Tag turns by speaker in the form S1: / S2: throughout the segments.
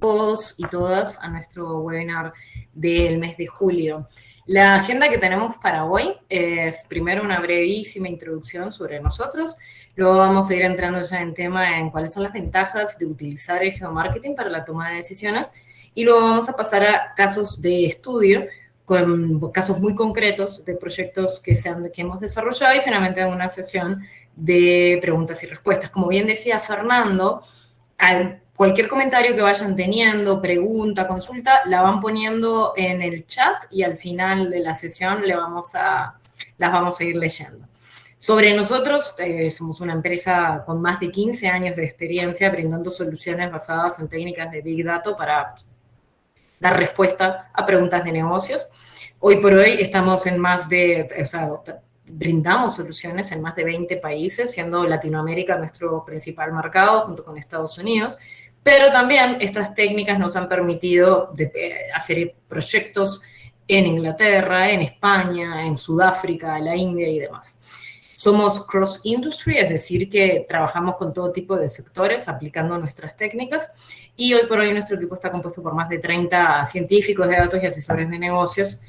S1: todos y todas a nuestro webinar del mes de julio. La agenda que tenemos para hoy es primero una brevísima introducción sobre nosotros, luego vamos a ir entrando ya en tema en cuáles son las ventajas de utilizar el geomarketing para la toma de decisiones y luego vamos a pasar a casos de estudio con casos muy concretos de proyectos que hemos desarrollado y finalmente una sesión de preguntas y respuestas. Como bien decía Fernando, cualquier comentario que vayan teniendo, pregunta, consulta, la van poniendo en el chat y al final de la sesión las vamos a ir leyendo. Sobre nosotros, somos una empresa con más de 15 años de experiencia brindando soluciones basadas en técnicas de Big Data para dar respuesta a preguntas de negocios. Hoy por hoy estamos en brindamos soluciones en más de 20 países, siendo Latinoamérica nuestro principal mercado junto con Estados Unidos, pero también estas técnicas nos han permitido hacer proyectos en Inglaterra, en España, en Sudáfrica, la India y demás. Somos cross-industry, es decir, que trabajamos con todo tipo de sectores aplicando nuestras técnicas y hoy por hoy nuestro equipo está compuesto por más de 30 científicos de datos y asesores de negocios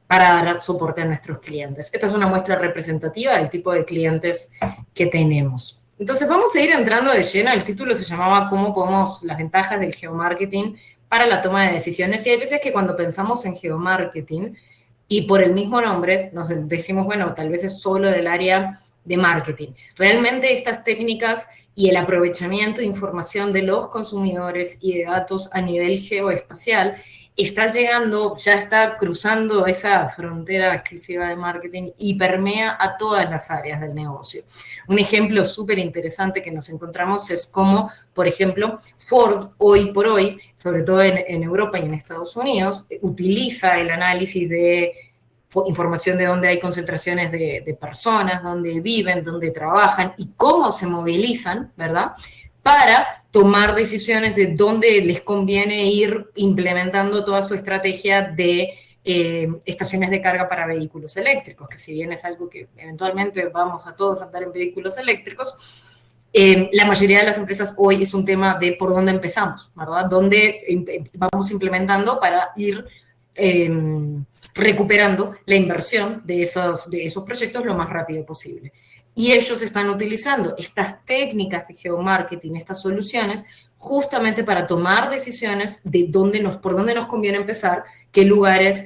S1: para dar soporte a nuestros clientes. Esta es una muestra representativa del tipo de clientes que tenemos. Entonces vamos a ir entrando de lleno. El título se llamaba ¿Cómo podemos las ventajas del geomarketing para la toma de decisiones? Y hay veces que cuando pensamos en geomarketing, y por el mismo nombre nos decimos, bueno, tal vez es solo del área de marketing. Realmente estas técnicas y el aprovechamiento de información de los consumidores y de datos a nivel geoespacial ya está cruzando esa frontera exclusiva de marketing y permea a todas las áreas del negocio. Un ejemplo súper interesante que nos encontramos es cómo, por ejemplo, Ford hoy por hoy, sobre todo en Europa y en Estados Unidos, utiliza el análisis de información de dónde hay concentraciones de personas, dónde viven, dónde trabajan y cómo se movilizan, ¿verdad?, para tomar decisiones de dónde les conviene ir implementando toda su estrategia de estaciones de carga para vehículos eléctricos, que si bien es algo que eventualmente vamos a todos andar en vehículos eléctricos, la mayoría de las empresas hoy es un tema de por dónde empezamos, ¿verdad? Dónde vamos implementando para ir recuperando la inversión de esos proyectos lo más rápido posible. Y ellos están utilizando estas técnicas de geomarketing, estas soluciones, justamente para tomar decisiones de por dónde nos conviene empezar, qué lugares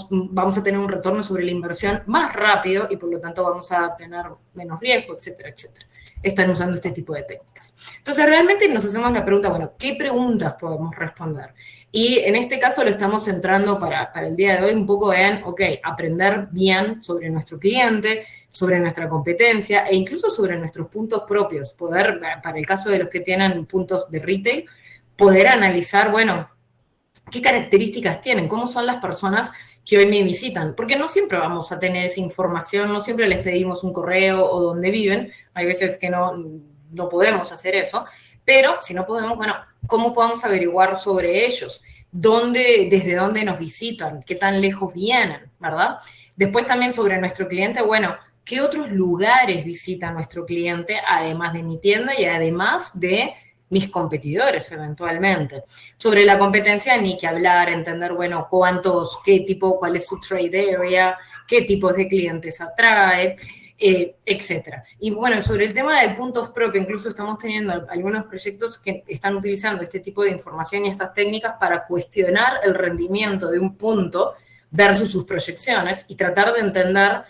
S1: vamos a tener un retorno sobre la inversión más rápido y por lo tanto vamos a tener menos riesgo, etcétera, etcétera. Están usando este tipo de técnicas. Entonces, realmente nos hacemos la pregunta, bueno, ¿qué preguntas podemos responder? Y en este caso lo estamos centrando para el día de hoy un poco en, aprender bien sobre nuestro cliente, sobre nuestra competencia e incluso sobre nuestros puntos propios. Para el caso de los que tienen puntos de retail, poder analizar, bueno, qué características tienen, cómo son las personas que hoy me visitan, porque no siempre vamos a tener esa información, no siempre les pedimos un correo o dónde viven, hay veces que no podemos hacer eso, pero si no podemos, bueno, ¿cómo podemos averiguar sobre ellos? ¿Desde dónde nos visitan? ¿Qué tan lejos vienen? ¿Verdad? Después también sobre nuestro cliente, bueno, ¿qué otros lugares visita nuestro cliente además de mi tienda y además de mis competidores eventualmente? Sobre la competencia ni que hablar, entender, bueno, cuál es su trade area, qué tipos de clientes atrae, etcétera. Y bueno, sobre el tema de puntos propios, incluso estamos teniendo algunos proyectos que están utilizando este tipo de información y estas técnicas para cuestionar el rendimiento de un punto versus sus proyecciones y tratar de entender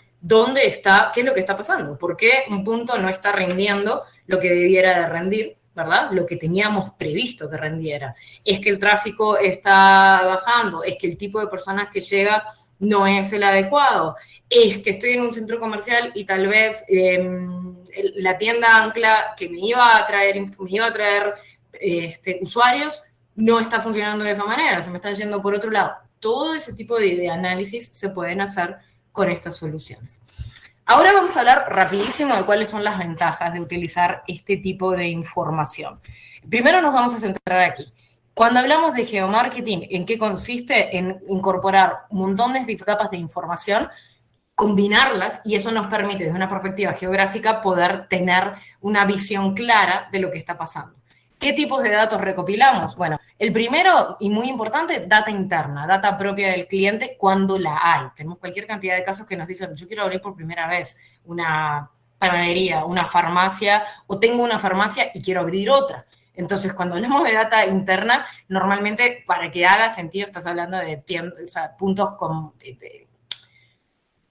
S1: qué es lo que está pasando, por qué un punto no está rindiendo lo que debiera de rendir, ¿verdad? Lo que teníamos previsto que rendiera. Es que el tráfico está bajando, es que el tipo de personas que llega no es el adecuado, es que estoy en un centro comercial y tal vez la tienda ancla que me iba a traer usuarios no está funcionando de esa manera, se me están yendo por otro lado. Todo ese tipo de análisis se pueden hacer con estas soluciones. Ahora vamos a hablar rapidísimo de cuáles son las ventajas de utilizar este tipo de información. Primero nos vamos a centrar aquí. Cuando hablamos de geomarketing, ¿en qué consiste? En incorporar montones de capas de información, combinarlas, y eso nos permite, desde una perspectiva geográfica, poder tener una visión clara de lo que está pasando. ¿Qué tipos de datos recopilamos? Bueno, el primero y muy importante, data interna, data propia del cliente cuando la hay. Tenemos cualquier cantidad de casos que nos dicen, yo quiero abrir por primera vez una panadería, una farmacia, o tengo una farmacia y quiero abrir otra. Entonces, cuando hablamos de data interna, normalmente, para que haga sentido, estás hablando de tiendas, o sea, puntos con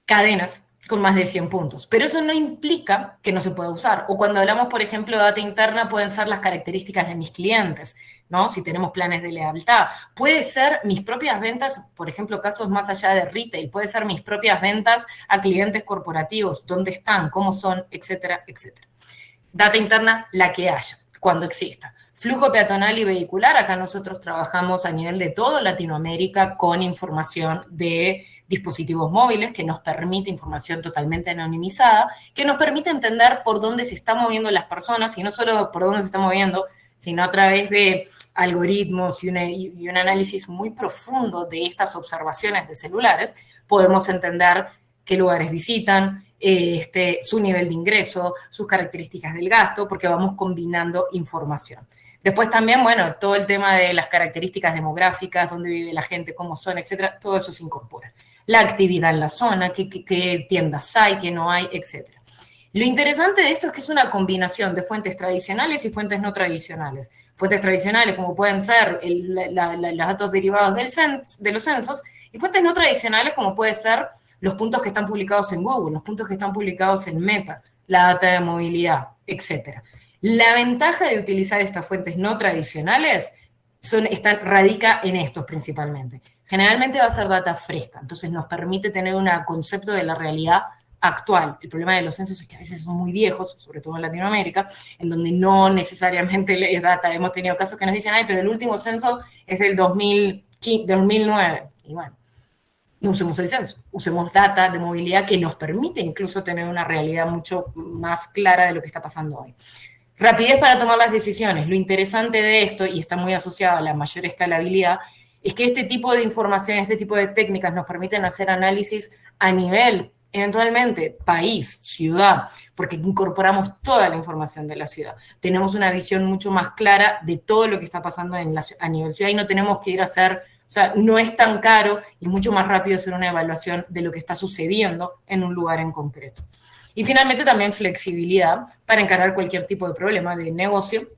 S1: cadenas con más de 100 puntos. Pero eso no implica que no se pueda usar. O cuando hablamos, por ejemplo, de data interna, pueden ser las características de mis clientes, ¿no? Si tenemos planes de lealtad. Puede ser mis propias ventas, por ejemplo, casos más allá de retail. Puede ser mis propias ventas a clientes corporativos, dónde están, cómo son, etcétera, etcétera. Data interna, la que haya, cuando exista. Flujo peatonal y vehicular, acá nosotros trabajamos a nivel de toda Latinoamérica con información de dispositivos móviles que nos permite información totalmente anonimizada, que nos permite entender por dónde se están moviendo las personas, y no solo por dónde se están moviendo, sino a través de algoritmos y un análisis muy profundo de estas observaciones de celulares, podemos entender qué lugares visitan, su nivel de ingreso, sus características del gasto, porque vamos combinando información. Después también, bueno, todo el tema de las características demográficas, dónde vive la gente, cómo son, etcétera, todo eso se incorpora. La actividad en la zona, qué tiendas hay, qué no hay, etcétera. Lo interesante de esto es que es una combinación de fuentes tradicionales y fuentes no tradicionales. Fuentes tradicionales, como pueden ser los datos derivados de los censos, y fuentes no tradicionales, como puede ser los puntos que están publicados en Google, los puntos que están publicados en Meta, la data de movilidad, etcétera. La ventaja de utilizar estas fuentes no tradicionales radica en estos principalmente. Generalmente va a ser data fresca, entonces nos permite tener un concepto de la realidad actual. El problema de los censos es que a veces son muy viejos, sobre todo en Latinoamérica, en donde no necesariamente es data. Hemos tenido casos que nos dicen, ay, pero el último censo es del 2009. Y bueno, no usemos el censo, usemos data de movilidad que nos permite incluso tener una realidad mucho más clara de lo que está pasando hoy. Rapidez para tomar las decisiones. Lo interesante de esto, y está muy asociado a la mayor escalabilidad, es que este tipo de información, este tipo de técnicas nos permiten hacer análisis a nivel, eventualmente, país, ciudad, porque incorporamos toda la información de la ciudad. Tenemos una visión mucho más clara de todo lo que está pasando a nivel ciudad y no tenemos que ir a hacer, o sea, no es tan caro y mucho más rápido hacer una evaluación de lo que está sucediendo en un lugar en concreto. Y finalmente también flexibilidad para encarar cualquier tipo de problema de negocio,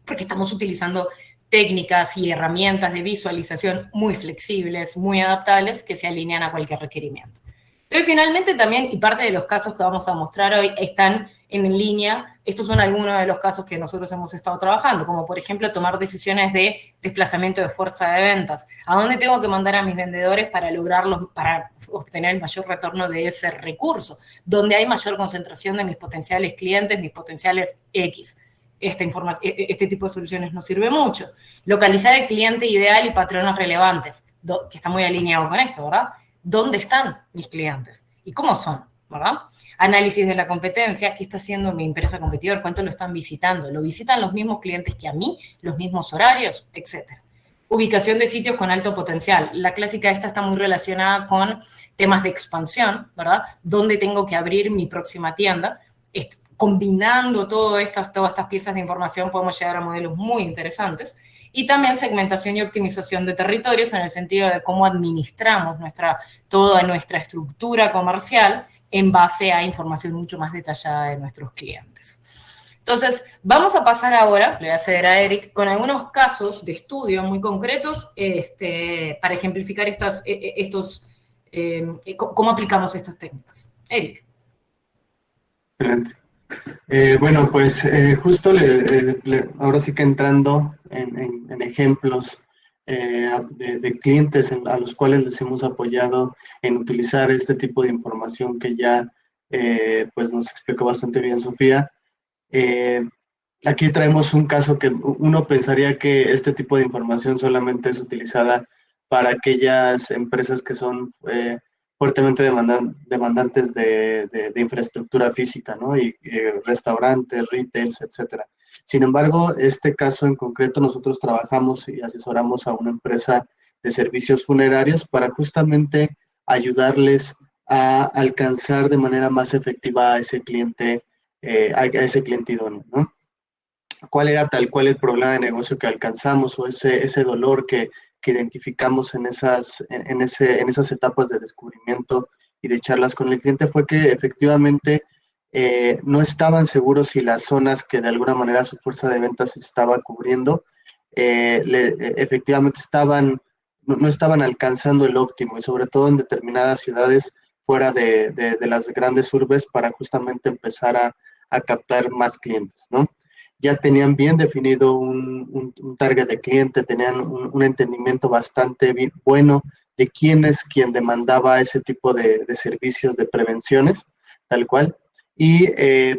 S1: porque estamos utilizando técnicas y herramientas de visualización muy flexibles, muy adaptables, que se alinean a cualquier requerimiento. Entonces, finalmente también, y parte de los casos que vamos a mostrar hoy están en línea, estos son algunos de los casos que nosotros hemos estado trabajando, como por ejemplo tomar decisiones de desplazamiento de fuerza de ventas. ¿A dónde tengo que mandar a mis vendedores para para obtener el mayor retorno de ese recurso? ¿Dónde hay mayor concentración de mis potenciales clientes, mis potenciales X? Este tipo de soluciones nos sirve mucho. Localizar el cliente ideal y patronos relevantes, que está muy alineado con esto, ¿verdad? ¿Dónde están mis clientes? ¿Y cómo son? ¿Verdad? Análisis de la competencia, ¿qué está haciendo mi empresa competidor? ¿Cuánto lo están visitando? ¿Lo visitan los mismos clientes que a mí? ¿Los mismos horarios? Etcétera. Ubicación de sitios con alto potencial. La clásica esta está muy relacionada con temas de expansión, ¿verdad? ¿Dónde tengo que abrir mi próxima tienda? Combinando todas estas piezas de información podemos llegar a modelos muy interesantes. Y también segmentación y optimización de territorios en el sentido de cómo administramos toda nuestra estructura comercial en base a información mucho más detallada de nuestros clientes. Entonces, vamos a pasar ahora, le voy a ceder a Eric, con algunos casos de estudio muy concretos para ejemplificar cómo aplicamos estas técnicas. Eric.
S2: Excelente. Bueno, pues justo ahora sí que entrando en ejemplos de clientes a los cuales les hemos apoyado en utilizar este tipo de información que ya pues nos explicó bastante bien Sofía. Aquí traemos un caso que uno pensaría que este tipo de información solamente es utilizada para aquellas empresas que son fuertemente demandantes de infraestructura física, ¿no? Y restaurantes, retails, etcétera. Sin embargo, este caso en concreto, nosotros trabajamos y asesoramos a una empresa de servicios funerarios para justamente ayudarles a alcanzar de manera más efectiva a ese cliente idóneo, ¿no? cuál era tal cual el problema de negocio que alcanzamos o ese dolor que identificamos en esas etapas de descubrimiento y de charlas con el cliente fue que efectivamente no estaban seguros si las zonas que de alguna manera su fuerza de ventas estaba cubriendo efectivamente no estaban alcanzando el óptimo y sobre todo en determinadas ciudades fuera de las grandes urbes para justamente empezar a captar más clientes, ¿no? Ya tenían bien definido un target de cliente, tenían un entendimiento bastante bueno de quién es quien demandaba ese tipo de servicios de prevenciones, tal cual. Y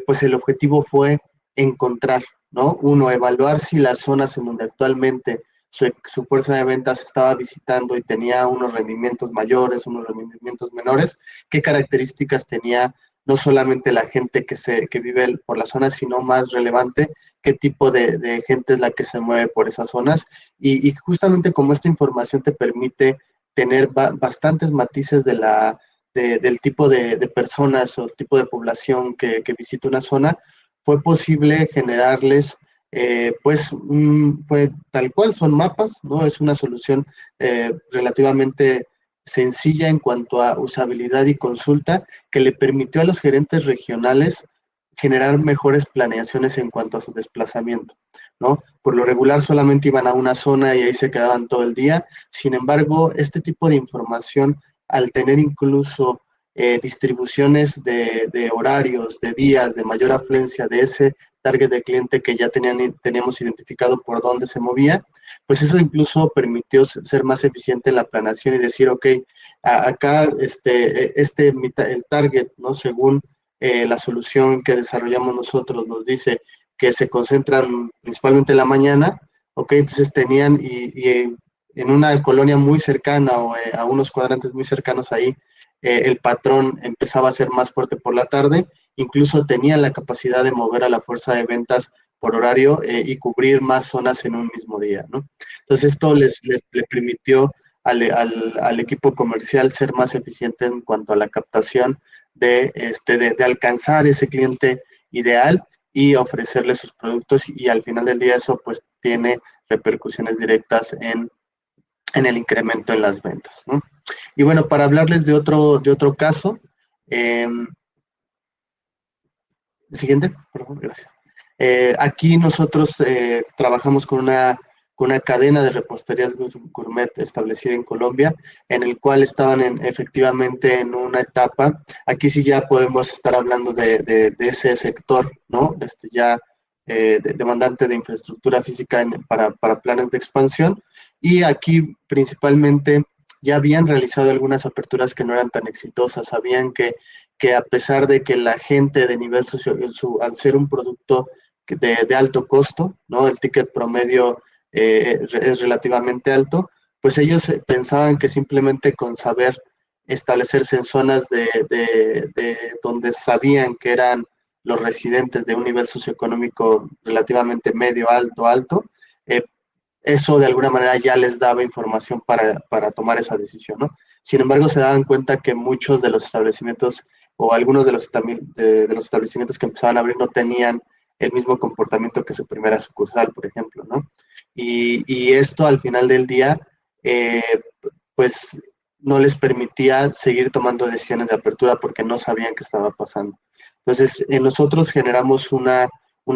S2: pues el objetivo fue encontrar, ¿no? Uno, evaluar si las zonas en donde actualmente su fuerza de ventas estaba visitando y tenía unos rendimientos mayores, unos rendimientos menores, qué características tenía no solamente la gente que vive por la zona, sino más relevante, qué tipo de gente es la que se mueve por esas zonas. Y justamente como esta información te permite tener bastantes matices del tipo de personas o el tipo de población que visita una zona, fue posible generarles, pues, fue tal cual, son mapas, ¿no? Es una solución relativamente sencilla en cuanto a usabilidad y consulta, que le permitió a los gerentes regionales generar mejores planeaciones en cuanto a su desplazamiento, ¿no? Por lo regular solamente iban a una zona y ahí se quedaban todo el día. Sin embargo, este tipo de información, al tener incluso distribuciones de horarios, de días, de mayor afluencia de ese target de cliente que ya teníamos identificado por dónde se movía, pues eso incluso permitió ser más eficiente en la planeación y decir, ok, acá el target, ¿no? Según la solución que desarrollamos nosotros nos dice que se concentran principalmente en la mañana, ok, entonces tenían y en una colonia muy cercana o a unos cuadrantes muy cercanos ahí, el patrón empezaba a ser más fuerte por la tarde, incluso tenían la capacidad de mover a la fuerza de ventas por horario y cubrir más zonas en un mismo día, ¿no? Entonces esto le permitió al equipo comercial ser más eficiente en cuanto a la captación de alcanzar ese cliente ideal y ofrecerle sus productos y al final del día eso pues tiene repercusiones directas en el incremento en las ventas, ¿no? Y bueno, para hablarles de otro caso, eh, siguiente, por favor, gracias. Aquí nosotros trabajamos con una cadena de reposterías gourmet establecida en Colombia, en el cual estaban efectivamente en una etapa, aquí sí ya podemos estar hablando de ese sector, ¿no? Ya demandante de infraestructura física para planes de expansión, y aquí principalmente ya habían realizado algunas aperturas que no eran tan exitosas, sabían que a pesar de que la gente de nivel socio, al ser un producto de alto costo, ¿no? El ticket promedio es relativamente alto, pues ellos pensaban que simplemente con saber establecerse en zonas donde sabían que eran los residentes de un nivel socioeconómico relativamente medio, alto, alto, eh, eso de alguna manera ya les daba información para tomar esa decisión, ¿no? Sin embargo, se daban cuenta que muchos de los establecimientos o algunos de los establecimientos que empezaban a abrir no tenían el mismo comportamiento que su primera sucursal, por ejemplo, ¿no? Y esto al final del día, eh, pues no les permitía seguir tomando decisiones de apertura porque no sabían qué estaba pasando. Entonces, nosotros generamos una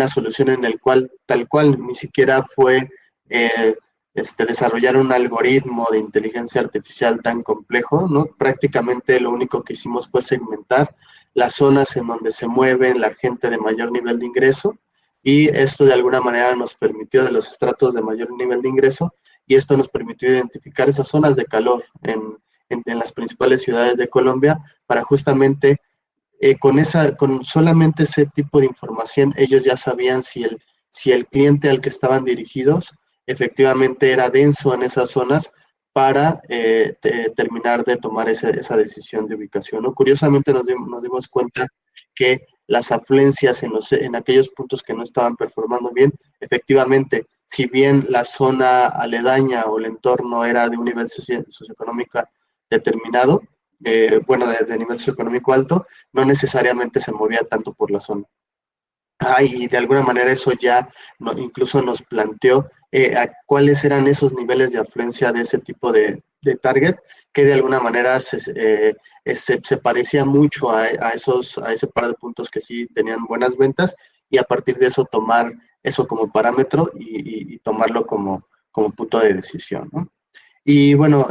S2: solución en el cual, tal cual, ni siquiera fue eh, desarrollar un algoritmo de inteligencia artificial tan complejo, ¿no? Prácticamente lo único que hicimos fue segmentar las zonas en donde se mueven la gente de mayor nivel de ingreso y esto de alguna manera nos permitió de los estratos de mayor nivel de ingreso y esto nos permitió identificar esas zonas de calor en las principales ciudades de Colombia para justamente con solamente ese tipo de información, ellos ya sabían si el cliente al que estaban dirigidos efectivamente era denso en esas zonas para terminar de tomar esa decisión de ubicación, ¿no? Curiosamente nos dimos cuenta que las afluencias en aquellos puntos que no estaban performando bien, efectivamente, si bien la zona aledaña o el entorno era de un nivel socioeconómico determinado, bueno, de nivel socioeconómico alto, no necesariamente se movía tanto por la zona. Y de alguna manera eso ya incluso nos planteó cuáles eran esos niveles de afluencia de ese tipo de target, que de alguna manera se parecía mucho a ese par de puntos que sí tenían buenas ventas, y a partir de eso tomar eso como parámetro y tomarlo como punto de decisión, ¿no? Y bueno,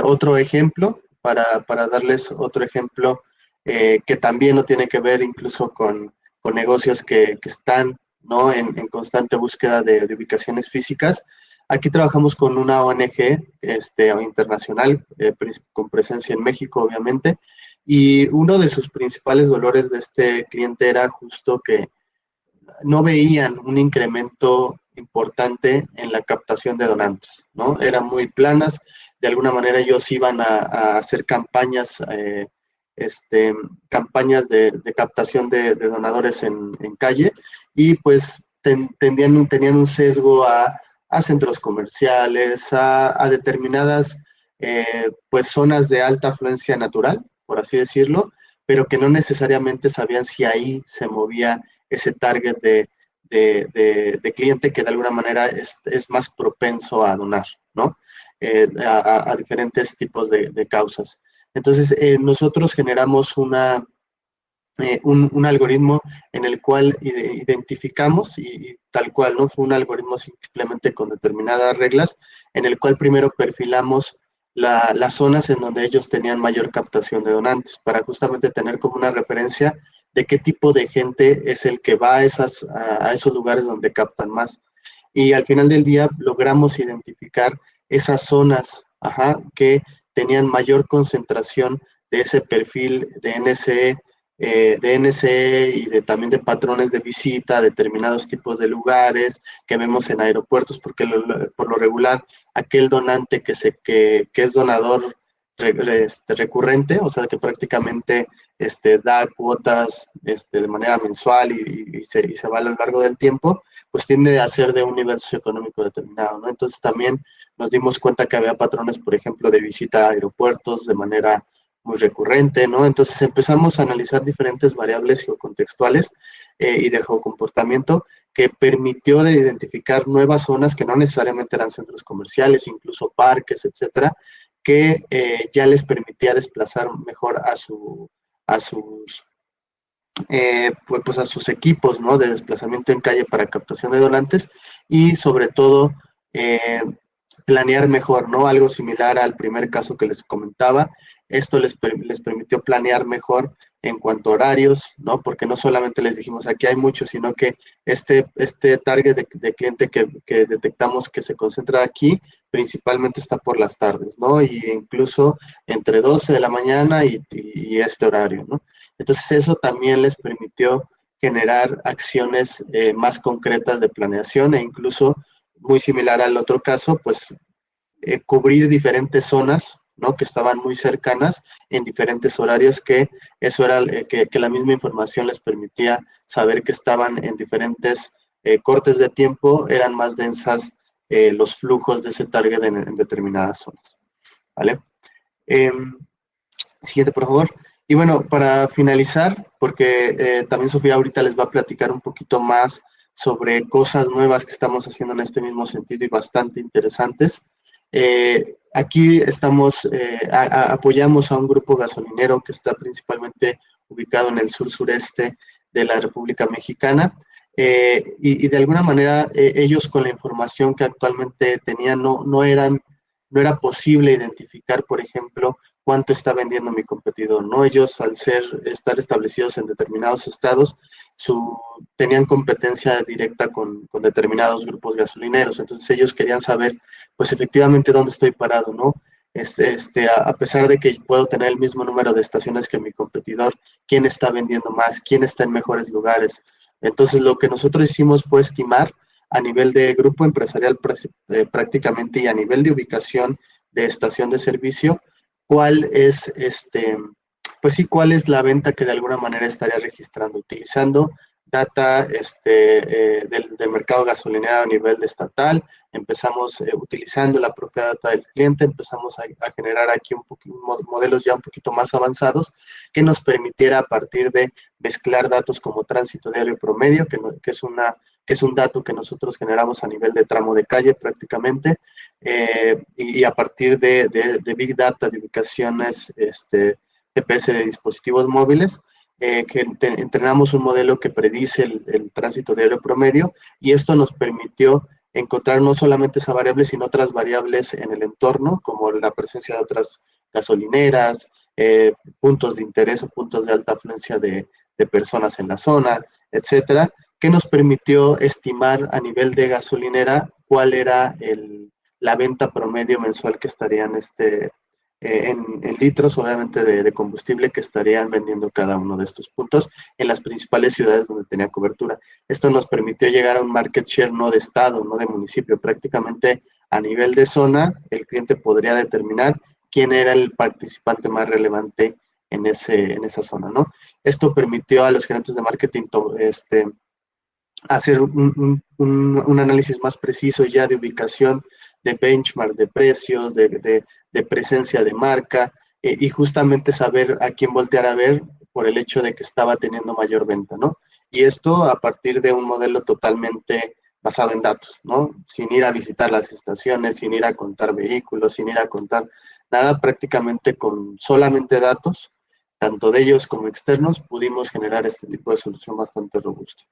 S2: otro ejemplo, para darles otro ejemplo, que también no tiene que ver incluso con negocios que están, ¿no?, en constante búsqueda de ubicaciones físicas. Aquí trabajamos con una ONG internacional, con presencia en México, obviamente, y uno de sus principales dolores de este cliente era justo que no veían un incremento importante en la captación de donantes, ¿no? Eran muy planas, de alguna manera ellos iban a hacer campañas, campañas de captación de donadores en calle, y pues tenían un sesgo a centros comerciales, a determinadas pues zonas de alta afluencia natural, por así decirlo, pero que no necesariamente sabían si ahí se movía ese target de cliente que de alguna manera es más propenso a donar, ¿no? A diferentes tipos de causas. Entonces, nosotros generamos un algoritmo en el cual identificamos, y tal cual, ¿no? Fue un algoritmo simplemente con determinadas reglas, en el cual primero perfilamos las zonas en donde ellos tenían mayor captación de donantes, para justamente tener como una referencia de qué tipo de gente es el que va a esos lugares donde captan más. Y al final del día logramos identificar esas zonas, que tenían mayor concentración de ese perfil de NSE y también de patrones de visita a determinados tipos de lugares que vemos en aeropuertos, porque por lo regular aquel donante que es donador recurrente, o sea, que prácticamente da cuotas de manera mensual y se va a lo largo del tiempo, pues tiende a ser de un nivel socioeconómico determinado, ¿no? Entonces también nos dimos cuenta que había patrones, por ejemplo, de visita a aeropuertos de manera muy recurrente, ¿no? Entonces empezamos a analizar diferentes variables geocontextuales y de geocomportamiento, que permitió de identificar nuevas zonas que no necesariamente eran centros comerciales, incluso parques, etcétera, que ya les permitía desplazar mejor a sus pues a sus equipos, ¿no?, de desplazamiento en calle para captación de donantes, y sobre todo eh, planear mejor, ¿no? Algo similar al primer caso que les comentaba. Esto les permitió planear mejor en cuanto a horarios, ¿no? Porque no solamente les dijimos aquí hay muchos, sino que este target de cliente que detectamos que se concentra aquí, principalmente está por las tardes, ¿no? Y incluso entre 12 de la mañana y este horario, ¿no? Entonces eso también les permitió generar acciones más concretas de planeación, e incluso muy similar al otro caso, pues cubrir diferentes zonas, ¿no?, que estaban muy cercanas en diferentes horarios, que eso era que la misma información les permitía saber que estaban en diferentes cortes de tiempo, eran más densas los flujos de ese target en determinadas zonas, ¿vale? Siguiente, por favor. Y bueno, para finalizar, porque también Sofía ahorita les va a platicar un poquito más sobre cosas nuevas que estamos haciendo en este mismo sentido y bastante interesantes. Aquí apoyamos a un grupo gasolinero que está principalmente ubicado en el sur-sureste de la República Mexicana, y de alguna manera ellos, con la información que actualmente tenían, no era posible identificar, por ejemplo, cuánto está vendiendo mi competidor, ¿no? Ellos, al estar establecidos en determinados estados, tenían competencia directa con determinados grupos gasolineros, entonces ellos querían saber, pues efectivamente, dónde estoy parado, ¿no? A pesar de que puedo tener el mismo número de estaciones que mi competidor, ¿quién está vendiendo más? ¿Quién está en mejores lugares? Entonces, lo que nosotros hicimos fue estimar a nivel de grupo empresarial prácticamente, y a nivel de ubicación de estación de servicio, cuál es pues sí, cuál es la venta que de alguna manera estaría registrando, utilizando data del mercado gasolinero a nivel estatal, empezamos utilizando la propia data del cliente, empezamos a generar aquí modelos ya un poquito más avanzados que nos permitiera a partir de mezclar datos como tránsito diario promedio, que es un dato que nosotros generamos a nivel de tramo de calle prácticamente, y a partir de Big Data, de ubicaciones GPS de dispositivos móviles, que entrenamos un modelo que predice el tránsito diario promedio, y esto nos permitió encontrar no solamente esa variable, sino otras variables en el entorno, como la presencia de otras gasolineras, puntos de interés o puntos de alta afluencia de personas en la zona, etcétera, que nos permitió estimar a nivel de gasolinera cuál era la venta promedio mensual que estarían en litros, obviamente, de combustible que estarían vendiendo cada uno de estos puntos en las principales ciudades donde tenía cobertura. Esto nos permitió llegar a un market share no de estado, no de municipio, prácticamente a nivel de zona, el cliente podría determinar quién era el participante más relevante en esa zona, ¿no? Esto permitió a los gerentes de marketing hacer un análisis más preciso ya de ubicación, de benchmark, de precios, de presencia de marca, y justamente saber a quién voltear a ver por el hecho de que estaba teniendo mayor venta, ¿no? Y esto a partir de un modelo totalmente basado en datos, ¿no? Sin ir a visitar las estaciones, sin ir a contar vehículos, sin ir a contar nada, prácticamente con solamente datos, tanto de ellos como externos, pudimos generar este tipo de solución bastante robusta.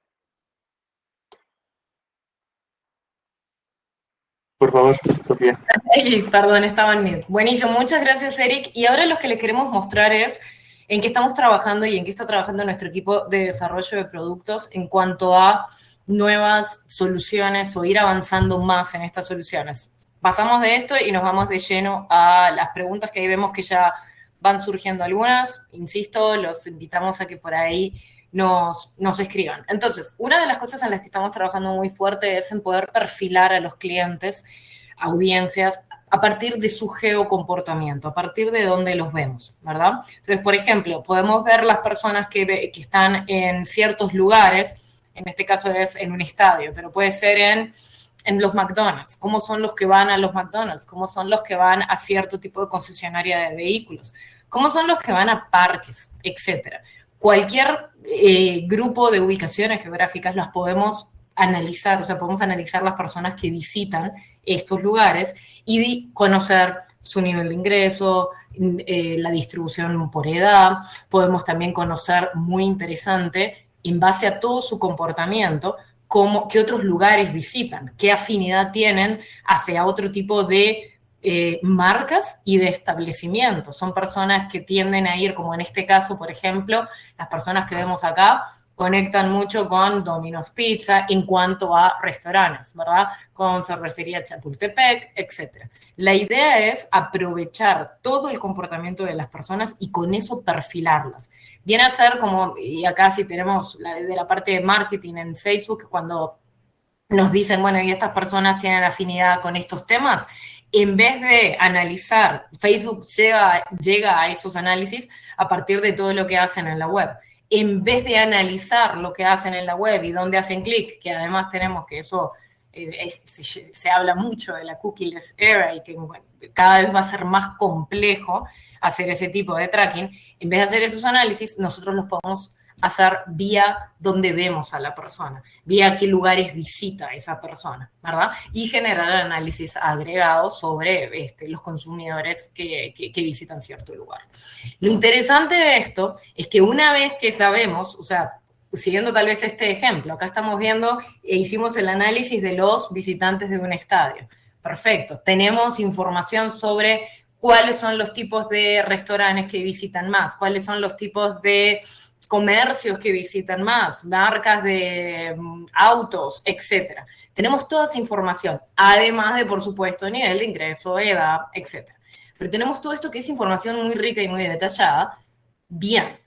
S2: Por favor, Sofía.
S1: Ay, perdón, estaba en mute. Buenísimo, muchas gracias, Eric. Y ahora lo que les queremos mostrar es en qué estamos trabajando y en qué está trabajando nuestro equipo de desarrollo de productos en cuanto a nuevas soluciones o ir avanzando más en estas soluciones. Pasamos de esto y nos vamos de lleno a las preguntas que ahí vemos que ya van surgiendo algunas. Insisto, los invitamos a que por ahí nos escriban. Entonces, una de las cosas en las que estamos trabajando muy fuerte es en poder perfilar a los clientes, audiencias, a partir de su geocomportamiento, a partir de dónde los vemos, ¿verdad? Entonces, por ejemplo, podemos ver las personas que están en ciertos lugares, en este caso es en un estadio, pero puede ser en los McDonald's, cómo son los que van a los McDonald's, cómo son los que van a cierto tipo de concesionaria de vehículos, cómo son los que van a parques, etcétera. Cualquier grupo de ubicaciones geográficas las podemos analizar, o sea, podemos analizar las personas que visitan estos lugares y conocer su nivel de ingreso, la distribución por edad. Podemos también conocer, muy interesante, en base a todo su comportamiento, qué otros lugares visitan, qué afinidad tienen hacia otro tipo de marcas y de establecimientos. Son personas que tienden a ir, como en este caso, por ejemplo, las personas que vemos acá, conectan mucho con Domino's Pizza en cuanto a restaurantes, ¿verdad? Con Cervecería Chapultepec, etc. La idea es aprovechar todo el comportamiento de las personas y con eso perfilarlas. Viene a ser como, y acá sí tenemos de la parte de marketing en Facebook, cuando nos dicen, bueno, y estas personas tienen afinidad con estos temas, en vez de analizar, Facebook llega a esos análisis a partir de todo lo que hacen en la web. En vez de analizar lo que hacen en la web y dónde hacen clic, que además tenemos que eso, se habla mucho de la cookieless era y que bueno, cada vez va a ser más complejo hacer ese tipo de tracking, en vez de hacer esos análisis, nosotros los podemos hacer vía donde vemos a la persona, vía qué lugares visita esa persona, ¿verdad? Y generar análisis agregados sobre los consumidores que visitan cierto lugar. Lo interesante de esto es que una vez que sabemos, o sea, siguiendo tal vez este ejemplo, acá estamos viendo e hicimos el análisis de los visitantes de un estadio. Perfecto, tenemos información sobre cuáles son los tipos de restaurantes que visitan más, cuáles son los tipos de comercios que visitan más, marcas de autos, etc. Tenemos toda esa información, además de, por supuesto, nivel de ingreso, edad, etc. Pero tenemos todo esto que es información muy rica y muy detallada. Bien,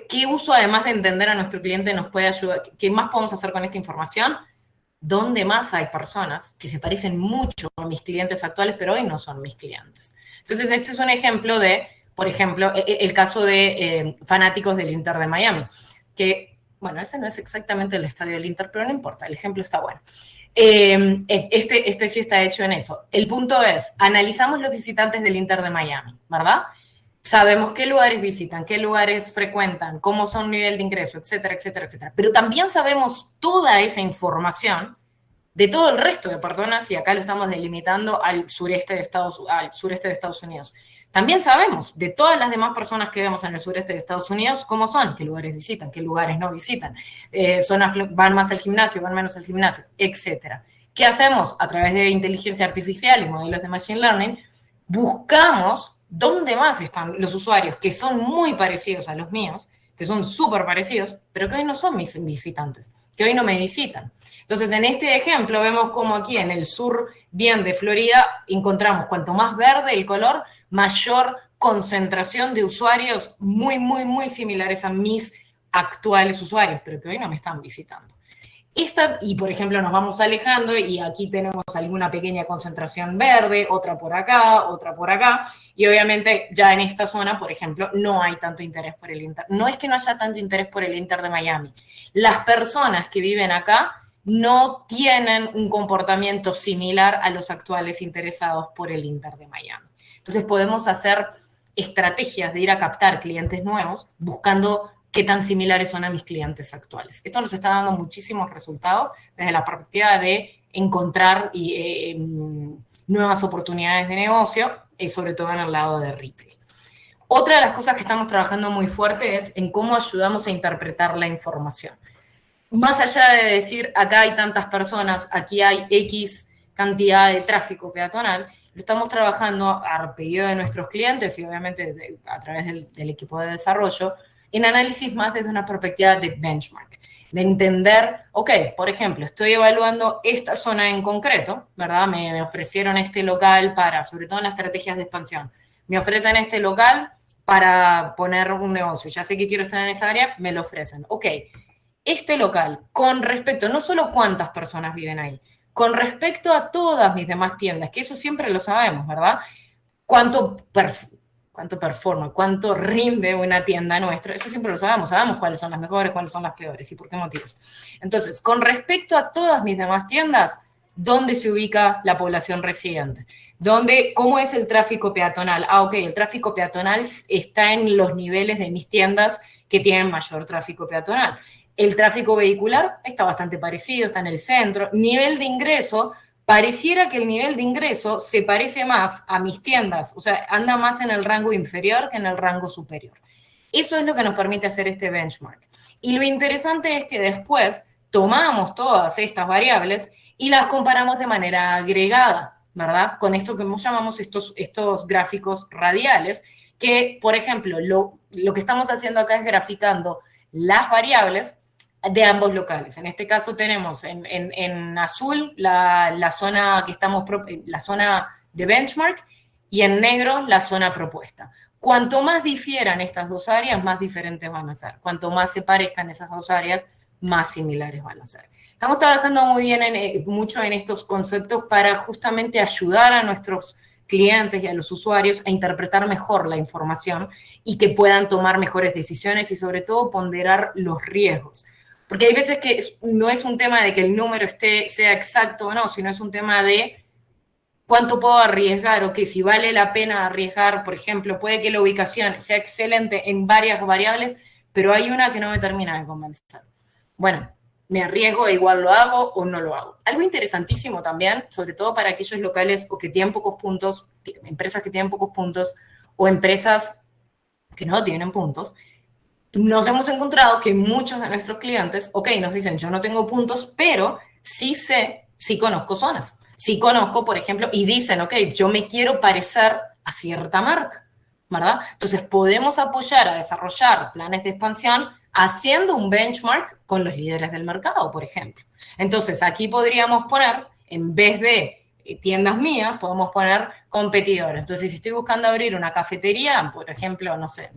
S1: ¿qué uso, además de entender a nuestro cliente, nos puede ayudar? ¿Qué más podemos hacer con esta información? ¿Dónde más hay personas que se parecen mucho a mis clientes actuales, pero hoy no son mis clientes? Entonces, este es un ejemplo de, por ejemplo, el caso de fanáticos del Inter de Miami, que bueno, ese no es exactamente el estadio del Inter, pero no importa, el ejemplo está bueno. Este sí está hecho en eso. El punto es, analizamos los visitantes del Inter de Miami, ¿verdad? Sabemos qué lugares visitan, qué lugares frecuentan, cómo son nivel de ingreso, etcétera, etcétera, etcétera. Pero también sabemos toda esa información de todo el resto de personas, y acá lo estamos delimitando al sureste de Estados Unidos. También sabemos de todas las demás personas que vemos en el sureste de Estados Unidos cómo son, qué lugares visitan, qué lugares no visitan, van más al gimnasio, van menos al gimnasio, etcétera. ¿Qué hacemos? A través de inteligencia artificial y modelos de machine learning, buscamos dónde más están los usuarios que son muy parecidos a los míos, que son súper parecidos, pero que hoy no son mis visitantes, que hoy no me visitan. Entonces, en este ejemplo vemos como aquí en el sur bien de Florida encontramos cuanto más verde el color, mayor concentración de usuarios muy, muy, muy similares a mis actuales usuarios, pero que hoy no me están visitando. Y por ejemplo nos vamos alejando y aquí tenemos alguna pequeña concentración verde, otra por acá, y obviamente ya en esta zona, por ejemplo, no hay tanto interés por el Inter. No es que no haya tanto interés por el Inter de Miami. Las personas que viven acá no tienen un comportamiento similar a los actuales interesados por el Inter de Miami. Entonces podemos hacer estrategias de ir a captar clientes nuevos buscando qué tan similares son a mis clientes actuales. Esto nos está dando muchísimos resultados desde la perspectiva de encontrar nuevas oportunidades de negocio, sobre todo en el lado de retail. Otra de las cosas que estamos trabajando muy fuerte es en cómo ayudamos a interpretar la información. Más allá de decir, acá hay tantas personas, aquí hay X cantidad de tráfico peatonal, lo estamos trabajando a pedido de nuestros clientes y obviamente a través del equipo de desarrollo, en análisis más desde una perspectiva de benchmark, de entender, ok, por ejemplo, estoy evaluando esta zona en concreto, ¿verdad? Me ofrecieron este local para, sobre todo en las estrategias de expansión, me ofrecen este local para poner un negocio, ya sé que quiero estar en esa área, me lo ofrecen. Ok, este local, con respecto, no solo cuántas personas viven ahí, con respecto a todas mis demás tiendas, que eso siempre lo sabemos, ¿verdad? Cuánto performa, cuánto rinde una tienda nuestra, eso siempre lo sabemos cuáles son las mejores, cuáles son las peores y por qué motivos. Entonces, con respecto a todas mis demás tiendas, ¿dónde se ubica la población residente? ¿Cómo es el tráfico peatonal? Ok, el tráfico peatonal está en los niveles de mis tiendas que tienen mayor tráfico peatonal. El tráfico vehicular está bastante parecido, está en el centro. Nivel de ingreso, pareciera que el nivel de ingreso se parece más a mis tiendas, o sea, anda más en el rango inferior que en el rango superior. Eso es lo que nos permite hacer este benchmark. Y lo interesante es que después tomamos todas estas variables y las comparamos de manera agregada, ¿verdad? Con esto que llamamos estos gráficos radiales, que, por ejemplo, lo que estamos haciendo acá es graficando las variables de ambos locales. En este caso tenemos en azul la zona la zona de benchmark y en negro la zona propuesta. Cuanto más difieran estas dos áreas, más diferentes van a ser. Cuanto más se parezcan esas dos áreas, más similares van a ser. Estamos trabajando muy bien mucho en estos conceptos para justamente ayudar a nuestros clientes y a los usuarios a interpretar mejor la información y que puedan tomar mejores decisiones y sobre todo ponderar los riesgos. Porque hay veces que no es un tema de que el número sea exacto o no, sino es un tema de cuánto puedo arriesgar o que si vale la pena arriesgar, por ejemplo, puede que la ubicación sea excelente en varias variables, pero hay una que no me termina de convencer. Bueno, me arriesgo, igual lo hago o no lo hago. Algo interesantísimo también, sobre todo para aquellos locales o que tienen pocos puntos, empresas que tienen pocos puntos o empresas que no tienen puntos, nos hemos encontrado que muchos de nuestros clientes, ok, nos dicen, yo no tengo puntos, pero sí conozco zonas. Sí conozco, por ejemplo, y dicen, ok, yo me quiero parecer a cierta marca, ¿verdad? Entonces, podemos apoyar a desarrollar planes de expansión haciendo un benchmark con los líderes del mercado, por ejemplo. Entonces, aquí podríamos poner, en vez de tiendas mías, podemos poner competidores. Entonces, si estoy buscando abrir una cafetería, por ejemplo, no sé,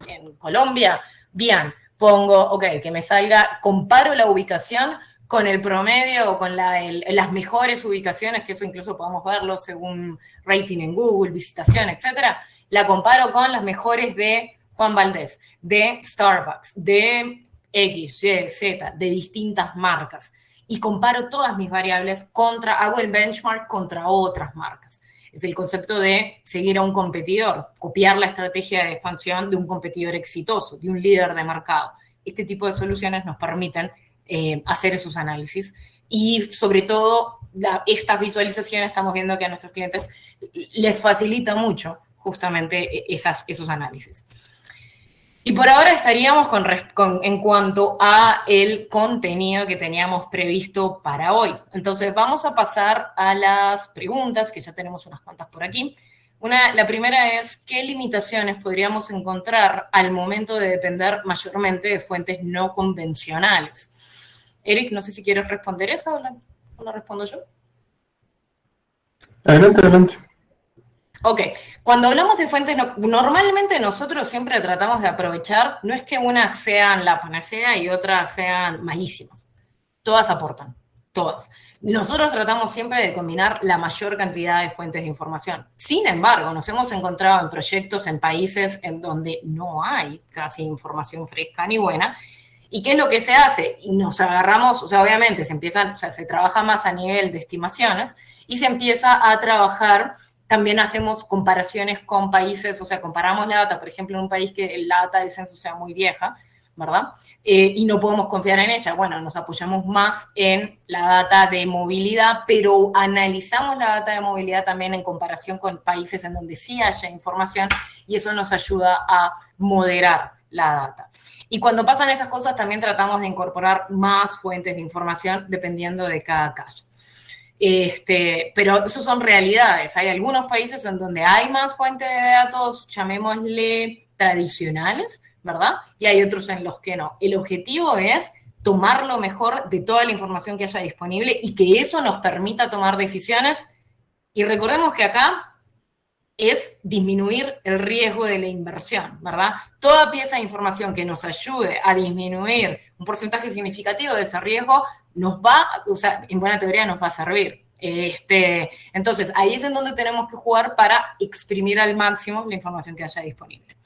S1: en Colombia, bien, pongo, ok, que me salga, comparo la ubicación con el promedio o con las mejores ubicaciones, que eso incluso podemos verlo según rating en Google, visitación, etcétera, la comparo con las mejores de Juan Valdez, de Starbucks, de X, Y, Z de distintas marcas y comparo todas mis variables hago el benchmark contra otras marcas. Es el concepto de seguir a un competidor, copiar la estrategia de expansión de un competidor exitoso, de un líder de mercado. Este tipo de soluciones nos permiten hacer esos análisis y sobre todo estas visualizaciones estamos viendo que a nuestros clientes les facilita mucho justamente esos análisis. Y por ahora estaríamos en cuanto a el contenido que teníamos previsto para hoy. Entonces vamos a pasar a las preguntas, que ya tenemos unas cuantas por aquí. La primera es, ¿qué limitaciones podríamos encontrar al momento de depender mayormente de fuentes no convencionales? Eric, no sé si quieres responder esa o la respondo yo.
S2: Adelante, adelante.
S1: Ok, cuando hablamos de fuentes, normalmente nosotros siempre tratamos de aprovechar, no es que unas sean la panacea y otras sean malísimas, todas aportan, todas. Nosotros tratamos siempre de combinar la mayor cantidad de fuentes de información. Sin embargo, nos hemos encontrado en proyectos en países en donde no hay casi información fresca ni buena. ¿Y qué es lo que se hace? Y nos agarramos, o sea, obviamente se trabaja más a nivel de estimaciones y se empieza a trabajar. También hacemos comparaciones con países, o sea, comparamos la data, por ejemplo, en un país que la data del censo sea muy vieja, ¿verdad? Y no podemos confiar en ella. Bueno, nos apoyamos más en la data de movilidad, pero analizamos la data de movilidad también en comparación con países en donde sí haya información y eso nos ayuda a moderar la data. Y cuando pasan esas cosas también tratamos de incorporar más fuentes de información dependiendo de cada caso. Pero eso son realidades. Hay algunos países en donde hay más fuentes de datos, llamémosle tradicionales, ¿verdad? Y hay otros en los que no. El objetivo es tomar lo mejor de toda la información que haya disponible y que eso nos permita tomar decisiones. Y recordemos que acá es disminuir el riesgo de la inversión, ¿verdad? Toda pieza de información que nos ayude a disminuir un porcentaje significativo de ese riesgo nos va, o sea, en buena teoría nos va a servir. Entonces, ahí es en donde tenemos que jugar para exprimir al máximo la información que haya disponible.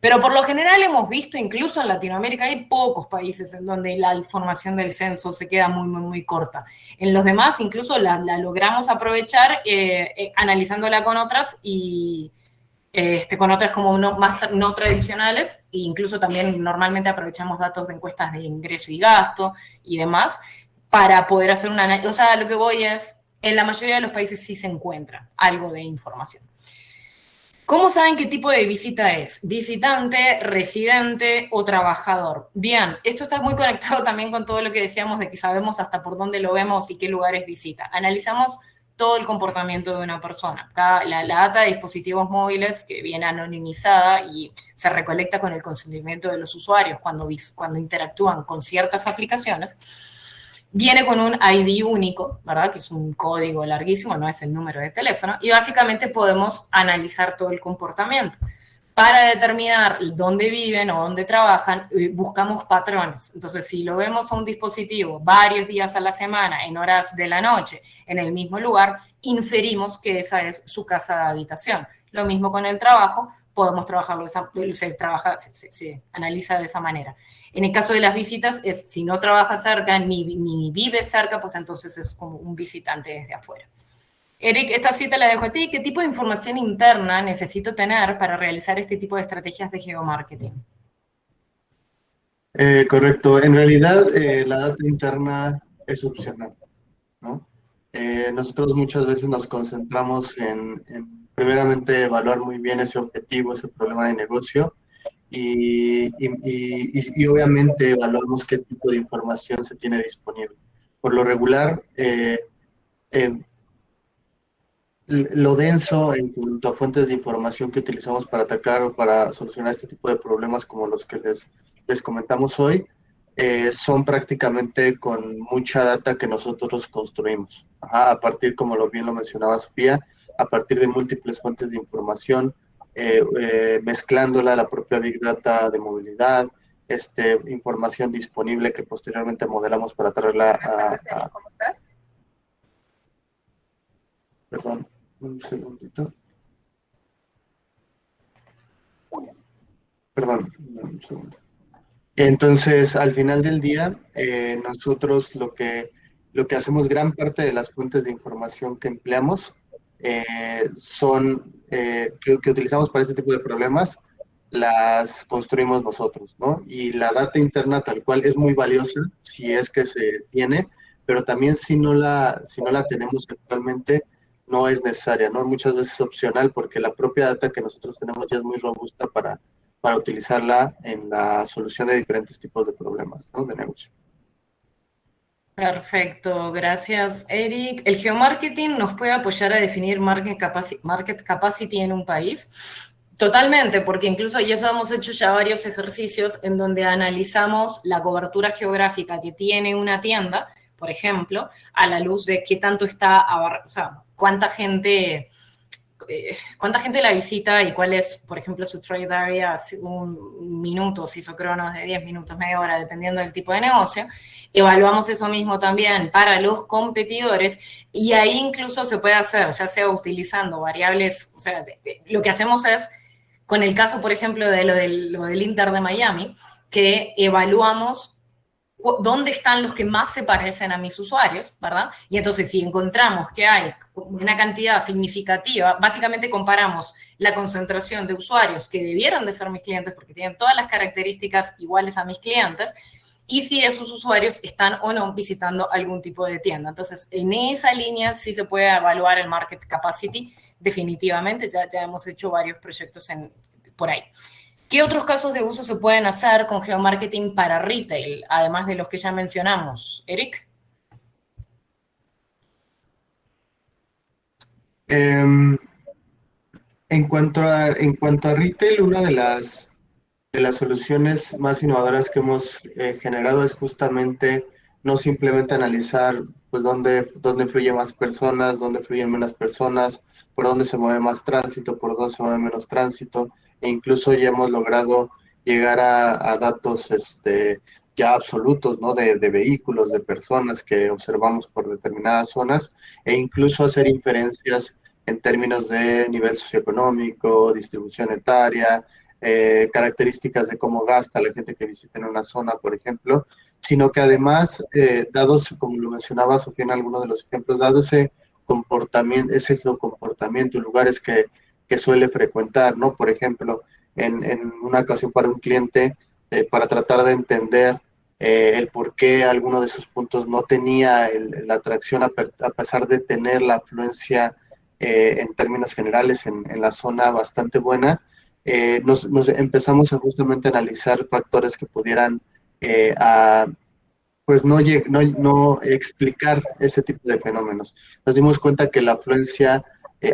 S1: Pero por lo general hemos visto, incluso en Latinoamérica, hay pocos países en donde la información del censo se queda muy, muy, muy corta. En los demás incluso la logramos aprovechar analizándola con otras y con otras como más no tradicionales, e incluso también normalmente aprovechamos datos de encuestas de ingreso y gasto y demás para poder hacer una análisis. O sea, lo que voy es, en la mayoría de los países sí se encuentra algo de información. ¿Cómo saben qué tipo de visita es? ¿Visitante, residente o trabajador? Bien, esto está muy conectado también con todo lo que decíamos de que sabemos hasta por dónde lo vemos y qué lugares visita. Analizamos todo el comportamiento de una persona. La data de dispositivos móviles que viene anonimizada y se recolecta con el consentimiento de los usuarios cuando interactúan con ciertas aplicaciones, viene con un ID único, ¿verdad? Que es un código larguísimo, no es el número de teléfono, y básicamente podemos analizar todo el comportamiento. Para determinar dónde viven o dónde trabajan, buscamos patrones. Entonces, si lo vemos a un dispositivo varios días a la semana, en horas de la noche, en el mismo lugar, inferimos que esa es su casa de habitación. Lo mismo con el trabajo, podemos trabajarlo, se analiza de esa manera. En el caso de las visitas, si no trabaja cerca ni vive cerca, pues entonces es como un visitante desde afuera. Eric, esta cita la dejo a ti. ¿Qué tipo de información interna necesito tener para realizar este tipo de estrategias de geomarketing?
S2: Correcto. En realidad, la data interna es opcional, ¿no? Nosotros muchas veces nos concentramos en primeramente evaluar muy bien ese objetivo, ese problema de negocio, y obviamente evaluamos qué tipo de información se tiene disponible. Por lo regular, eh, lo denso en cuanto a fuentes de información que utilizamos para atacar o para solucionar este tipo de problemas como los que les comentamos hoy, son prácticamente con mucha data que nosotros construimos. Ajá, a partir, como bien lo mencionaba Sofía, a partir de múltiples fuentes de información, mezclándola a la propia Big Data de movilidad, información disponible que posteriormente modelamos para traerla a. ¿Cómo estás? Perdón, un segundito. Perdón, un segundo. Entonces, al final del día, nosotros lo que hacemos, gran parte de las fuentes de información que empleamos que utilizamos para este tipo de problemas, las construimos nosotros, ¿no? Y la data interna tal cual es muy valiosa si es que se tiene, pero también si no la tenemos actualmente, no es necesaria, ¿no? Muchas veces es opcional porque la propia data que nosotros tenemos ya es muy robusta para utilizarla en la solución de diferentes tipos de problemas, ¿no? De negocio.
S1: Perfecto, gracias Eric. ¿El geomarketing nos puede apoyar a definir market capacity en un país? Totalmente, porque incluso, y eso hemos hecho ya varios ejercicios en donde analizamos la cobertura geográfica que tiene una tienda, por ejemplo, a la luz de qué tanto está, o sea, cuánta gente la visita y cuál es, por ejemplo, su trade area, un minuto, si hizo cronos de 10 minutos, media hora, dependiendo del tipo de negocio. Evaluamos eso mismo también para los competidores y ahí incluso se puede hacer, ya sea utilizando variables, o sea, lo que hacemos es, con el caso, por ejemplo, de lo del Inter de Miami, que evaluamos dónde están los que más se parecen a mis usuarios, ¿verdad? Y entonces si encontramos que hay una cantidad significativa, básicamente comparamos la concentración de usuarios que debieran de ser mis clientes porque tienen todas las características iguales a mis clientes, y si esos usuarios están o no visitando algún tipo de tienda. Entonces, en esa línea sí se puede evaluar el market capacity, definitivamente, ya hemos hecho varios proyectos por ahí. ¿Qué otros casos de uso se pueden hacer con geomarketing para retail, además de los que ya mencionamos? Eric.
S2: En cuanto a retail, una de las soluciones más innovadoras que hemos generado es justamente no simplemente analizar pues dónde fluyen más personas, dónde fluyen menos personas, por dónde se mueve más tránsito, por dónde se mueve menos tránsito, e incluso ya hemos logrado llegar a datos ya absolutos, ¿no? De vehículos, de personas que observamos por determinadas zonas, e incluso hacer inferencias en términos de nivel socioeconómico, distribución etaria, características de cómo gasta la gente que visita en una zona, por ejemplo, sino que además, dados, como lo mencionaba Sofía en algunos de los ejemplos, dado ese comportamiento, ese geocomportamiento, lugares que suele frecuentar, ¿no? Por ejemplo, en una ocasión para un cliente, para tratar de entender el por qué alguno de sus puntos no tenía la atracción a pesar de tener la afluencia en términos generales en la zona bastante buena, nos empezamos a justamente analizar factores que pudieran pues no explicar ese tipo de fenómenos. Nos dimos cuenta que la afluencia,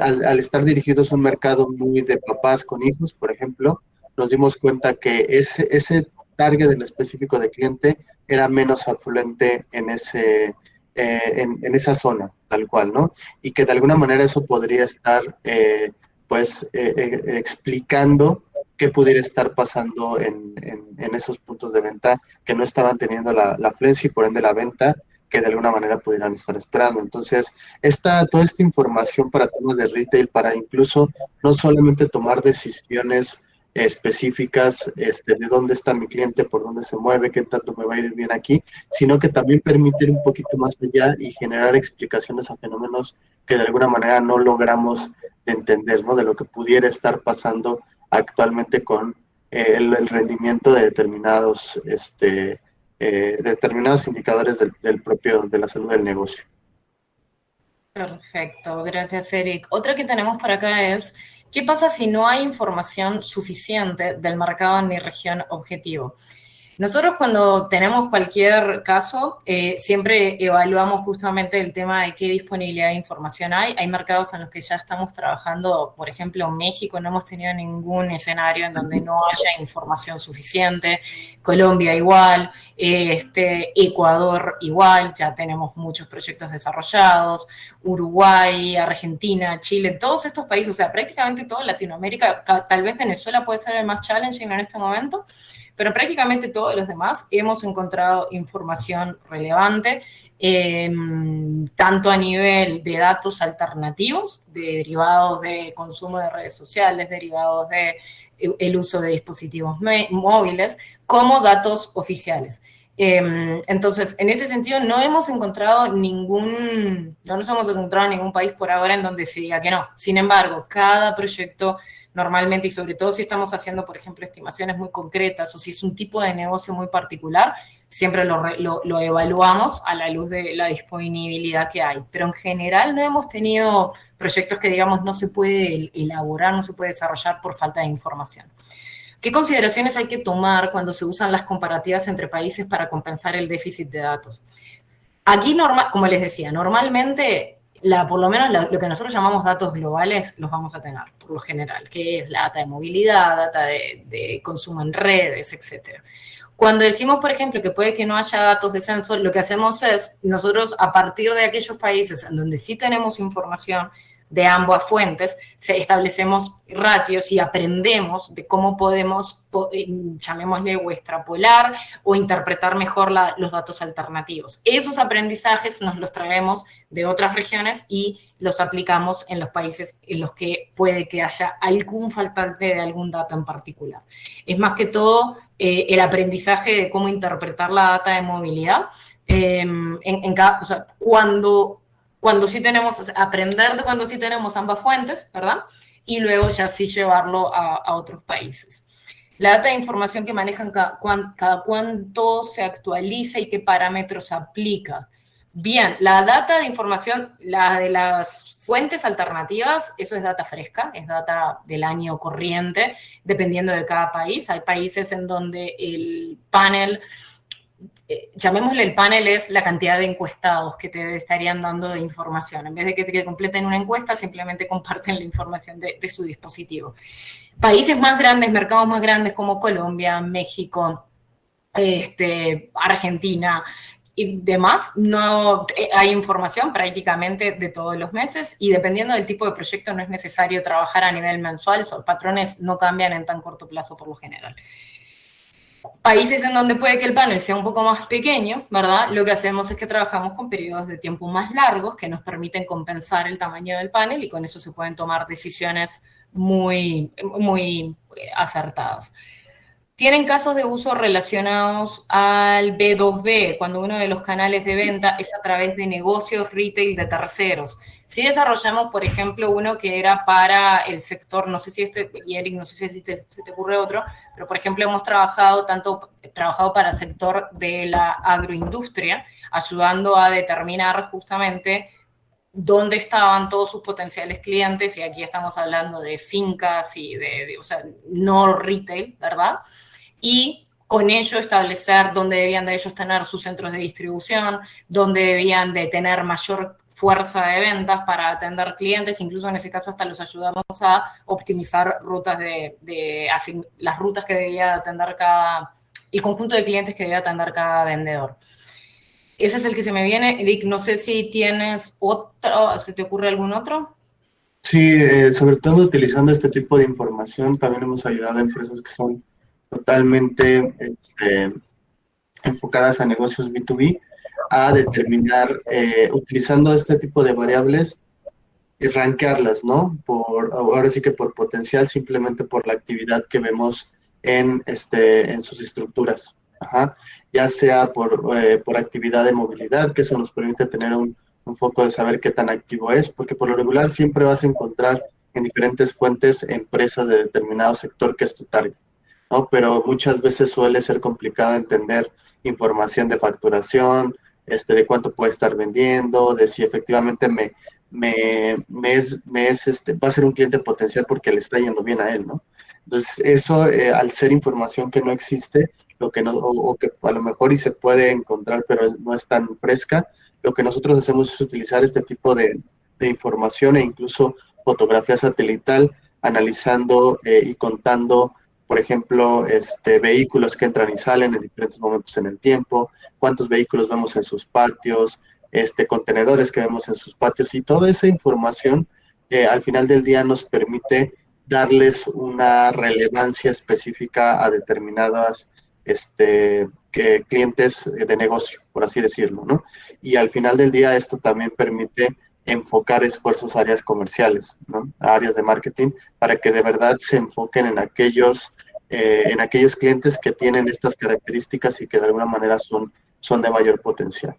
S2: al estar dirigidos a un mercado muy de papás con hijos, por ejemplo, nos dimos cuenta que ese target en específico de cliente era menos afluente en esa zona, tal cual, ¿no? Y que de alguna manera eso podría estar, explicando qué pudiera estar pasando en esos puntos de venta que no estaban teniendo la afluencia y por ende la venta que de alguna manera pudieran estar esperando. Entonces, toda esta información para temas de retail, para incluso no solamente tomar decisiones específicas de dónde está mi cliente, por dónde se mueve, qué tanto me va a ir bien aquí, sino que también permite ir un poquito más allá y generar explicaciones a fenómenos que de alguna manera no logramos entender, ¿no? De lo que pudiera estar pasando actualmente con el rendimiento de determinados indicadores de la salud del negocio.
S1: Perfecto, gracias Eric. Otra que tenemos por acá es, ¿qué pasa si no hay información suficiente del mercado en mi región objetivo? Nosotros cuando tenemos cualquier caso, siempre evaluamos justamente el tema de qué disponibilidad de información hay. Hay mercados en los que ya estamos trabajando, por ejemplo, en México no hemos tenido ningún escenario en donde no haya información suficiente. Colombia igual, Ecuador igual, ya tenemos muchos proyectos desarrollados. Uruguay, Argentina, Chile, todos estos países, o sea, prácticamente toda Latinoamérica, tal vez Venezuela puede ser el más challenging en este momento, pero prácticamente todos los demás hemos encontrado información relevante, tanto a nivel de datos alternativos, de derivados de consumo de redes sociales, derivados de el uso de dispositivos móviles, como datos oficiales. Entonces, en ese sentido, no nos hemos encontrado ningún país por ahora en donde se diga que no. Sin embargo, cada proyecto normalmente, y sobre todo si estamos haciendo, por ejemplo, estimaciones muy concretas o si es un tipo de negocio muy particular, siempre lo evaluamos a la luz de la disponibilidad que hay. Pero en general no hemos tenido proyectos que, digamos, no se puede elaborar, no se puede desarrollar por falta de información. ¿Qué consideraciones hay que tomar cuando se usan las comparativas entre países para compensar el déficit de datos? Aquí, como les decía, normalmente, por lo menos lo que nosotros llamamos datos globales, los vamos a tener, por lo general, que es la data de movilidad, data de consumo en redes, etc. Cuando decimos, por ejemplo, que puede que no haya datos de censo, lo que hacemos es, nosotros a partir de aquellos países en donde sí tenemos información de ambas fuentes, establecemos ratios y aprendemos de cómo podemos, llamémosle, o extrapolar o interpretar mejor los datos alternativos. Esos aprendizajes nos los traemos de otras regiones y los aplicamos en los países en los que puede que haya algún faltante de algún dato en particular. Es más que todo el aprendizaje de cómo interpretar la data de movilidad o sea, cuando sí tenemos, o sea, aprender de cuando sí tenemos ambas fuentes, ¿verdad? Y luego ya sí llevarlo a otros países. La data de información que manejan cada cuánto se actualiza y qué parámetros aplica. Bien, la data de información, la de las fuentes alternativas, eso es data fresca, es data del año corriente, dependiendo de cada país. Hay países en donde el panel, llamémosle el panel, es la cantidad de encuestados que te estarían dando de información. En vez de que te completen una encuesta, simplemente comparten la información de su dispositivo. Países más grandes, mercados más grandes como Colombia, México, Argentina y demás, no hay información prácticamente de todos los meses y dependiendo del tipo de proyecto no es necesario trabajar a nivel mensual, los patrones no cambian en tan corto plazo por lo general. Países en donde puede que el panel sea un poco más pequeño, ¿verdad? Lo que hacemos es que trabajamos con periodos de tiempo más largos que nos permiten compensar el tamaño del panel y con eso se pueden tomar decisiones muy acertadas. Tienen casos de uso relacionados al B2B, cuando uno de los canales de venta es a través de negocios retail de terceros. Si desarrollamos, por ejemplo, uno que era para el sector, no sé si y Eric, no sé si se te ocurre otro, pero por ejemplo hemos trabajado para el sector de la agroindustria, ayudando a determinar justamente dónde estaban todos sus potenciales clientes, y aquí estamos hablando de fincas y o sea, no retail, ¿verdad? Y con ello establecer dónde debían de ellos tener sus centros de distribución, dónde debían de tener mayor fuerza de ventas para atender clientes, incluso en ese caso hasta los ayudamos a optimizar rutas las rutas que debía atender el conjunto de clientes que debía atender cada vendedor. Ese es el que se me viene. Eric, no sé si tienes otro, ¿se te ocurre algún otro?
S2: Sí, sobre todo utilizando este tipo de información, también hemos ayudado a empresas que son totalmente enfocadas a negocios B2B a determinar, utilizando este tipo de variables, y rankearlas, ¿no? Ahora sí que por potencial, simplemente por la actividad que vemos en sus estructuras. Ajá. Ya sea por actividad de movilidad, que eso nos permite tener un foco de saber qué tan activo es, porque por lo regular siempre vas a encontrar en diferentes fuentes empresas de determinado sector que es tu target, ¿no? Pero muchas veces suele ser complicado entender información de facturación, de cuánto puede estar vendiendo, de si efectivamente va a ser un cliente potencial porque le está yendo bien a él, ¿no? Entonces, eso, al ser información que no existe, lo que no, o que a lo mejor y se puede encontrar, pero no es tan fresca, lo que nosotros hacemos es utilizar este tipo de información e incluso fotografía satelital, analizando y contando, por ejemplo, vehículos que entran y salen en diferentes momentos en el tiempo, cuántos vehículos vemos en sus patios, contenedores que vemos en sus patios, y toda esa información al final del día nos permite darles una relevancia específica a determinadas clientes de negocio, por así decirlo, ¿no? Y al final del día esto también permite enfocar esfuerzos a áreas comerciales, ¿no? A áreas de marketing, para que de verdad se enfoquen en aquellos en aquellos clientes que tienen estas características y que de alguna manera son de mayor potencial.